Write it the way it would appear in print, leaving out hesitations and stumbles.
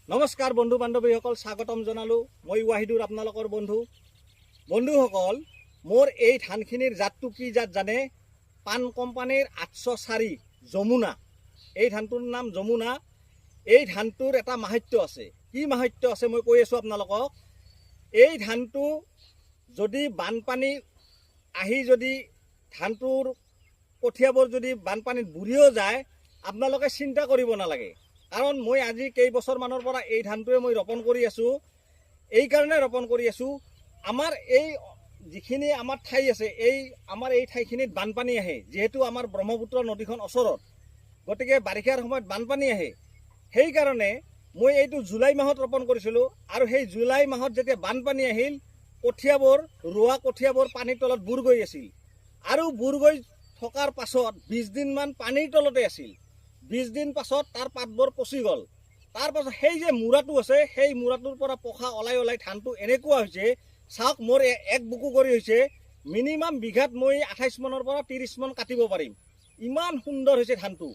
নমস্কাৰ বন্ধু বান্ধৱীসকল, স্বাগতম জনালোঁ। মই ৱাহিদুৰ আপোনালোকৰ বন্ধুসকল। মোৰ এই ধানখিনিৰ জাতটো কি জাত জানে? পান কোম্পানীৰ 804 যমুনা। এই ধানটোৰ নাম যমুনা। এই ধানটোৰ এটা মাহাত্য আছে। কি মাহাত্য আছে মই কৈ আছোঁ আপোনালোকক। এই ধানটো যদি বানপানী আহি যদি ধানটোৰ কঠীয়াবোৰ যদি বানপানীত বুৰিও যায়, আপোনালোকে চিন্তা কৰিব নালাগে। কাৰণ মই আজি কেইবছৰমানৰ পৰা এই ধানটোৱে মই ৰোপণ কৰি আছোঁ। এইকাৰণে ৰোপণ কৰি আছোঁ, আমাৰ এই যিখিনি আমাৰ ঠাই আছে, আমাৰ এই ঠাইখিনিত বানপানী আহে। যিহেতু আমাৰ ব্ৰহ্মপুত্ৰ নদীখন ওচৰত, গতিকে বাৰিষাৰ সময়ত বানপানী আহে। সেইকাৰণে মই এইটো জুলাই মাহত ৰোপণ কৰিছিলোঁ। আৰু সেই জুলাই মাহত যেতিয়া বানপানী আহিল, ৰোৱা কঠীয়াবোৰ পানীৰ তলত বুৰ গৈ আছিল। আৰু বুৰ গৈ থকাৰ পাছত 20 দিনমান পানীৰ তলতে আছিল। 20 দিন পাছত তাৰ পাতবোৰ পচি গ'ল। তাৰ পাছত সেই যে মূৰাটো আছে, সেই মূৰাটোৰ পৰা পোখা ওলাই ধানটো এনেকুৱা হৈছে, চাওক মোৰ এক বুকু কৰি হৈছে। মিনিমাম বিঘাত মই 28 মনৰ পৰা 30 মন কাটিব পাৰিম। ইমান সুন্দৰ হৈছে ধানটো।